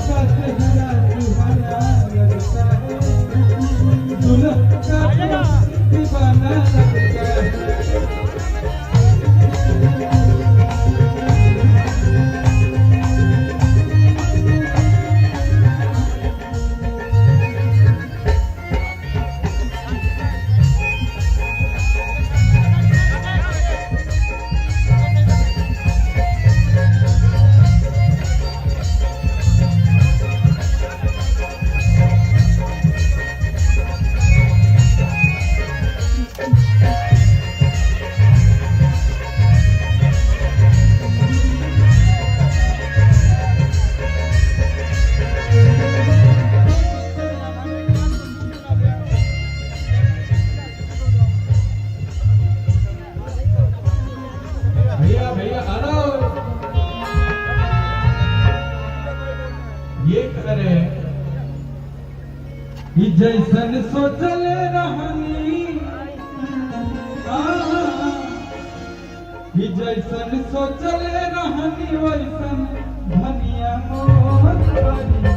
का चेहरा सुहाना लगता है, दुल्हन का दीवाना लगता है। जैसन सोचल रहनी जैसन सोचल रहनी वैसन धनिया मोर बनी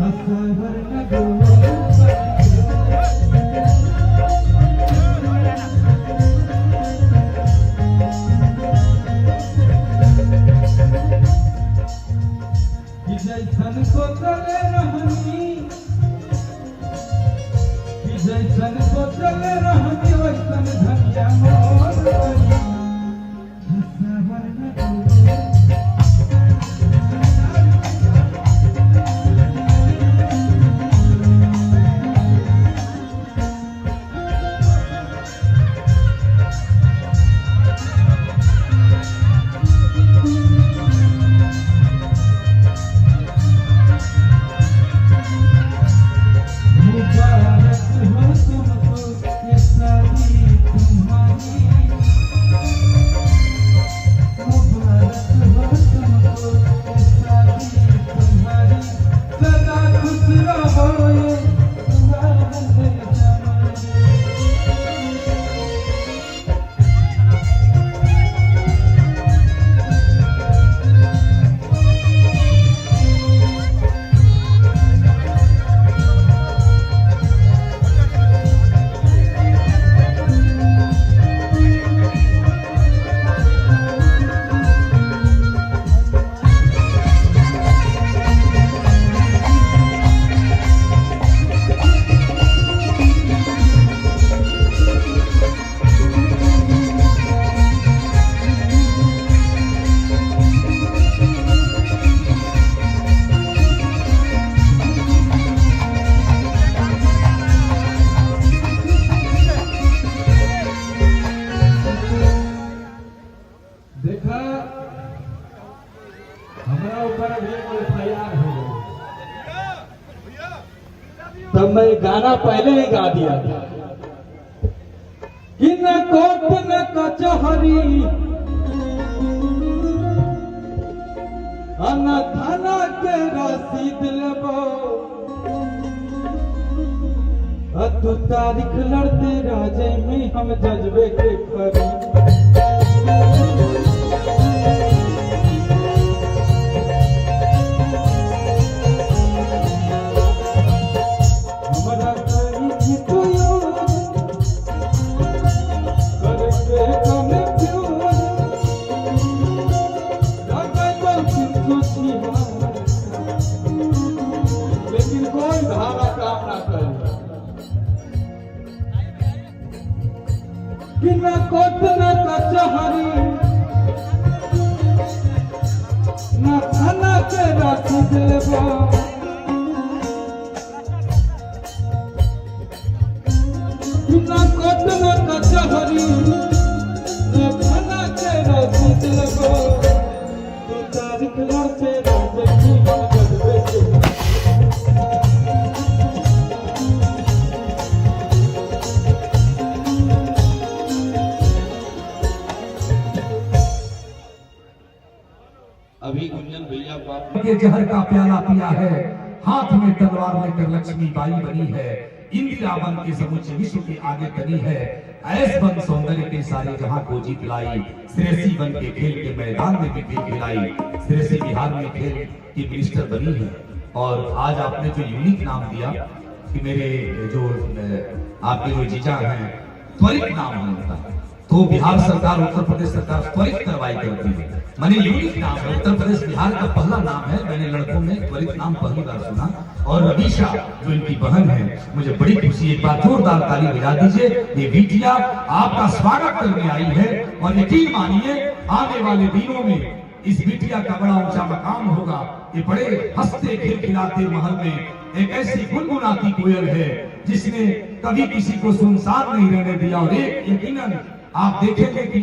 हसवर जैसन सोचल रहनी जैसन सोचल रहनी वैसन धनिया मोर बनी हसवर तब मैं गाना पहले ही गा दिया था कि न कोर्ट न कचहरी न थाना के रसीद लेबो तू तारीख लड़ते राजे में हम जज्बे के खरी कि न कोर्ट न कचहरी न थाना के रसीद लेबो न कोर्ट न कचहरी न थाना के रसीद लेबो तू तारीख लड़ते राजे की हम जज्बे के अभी गुंजन भैया के जहर का प्याला पिया है, हाथ में तलवार लेकर लक्ष्मी बाई बनी है, इंदिरा बन के समूचे विश्व के आगे तनी है, ऐस बन सौंदर्य के सारे जहां को जीत लाई, श्रेयसी बन के खेल के मैदान में भी खेल खिलाई, श्रेयसी बिहार में खेल की मिनिस्टर बनी है। और आज आपने जो यूनिक नाम दिया कि मेरे जो आपके जो जीजा हैं त्वरित नाम है उनका, तो बिहार सरकार उत्तर प्रदेश सरकार त्वरित कार्रवाई करती है, माने यूनिक नाम है। उत्तर प्रदेश बिहार का पहला नाम है, मैंने लड़कों में त्वरित नाम पहली बार सुना। और रवीशा जो इनकी बहन है, मुझे बड़ी खुशी, एक बार जोरदार ताली बजा दीजिए। ये बिटिया आपका स्वागत करने आई है और यकीन मानिए आने वाले दिनों में इस बिटिया का बड़ा ऊंचा मकाम होगा। ये बड़े हंसते खिलखिलाते महल में एक ऐसी गुनगुनाती कोयल है जिसने कभी किसी को सुनसान नहीं रहने दिया। और एक यकीनन आप देखेंगे कि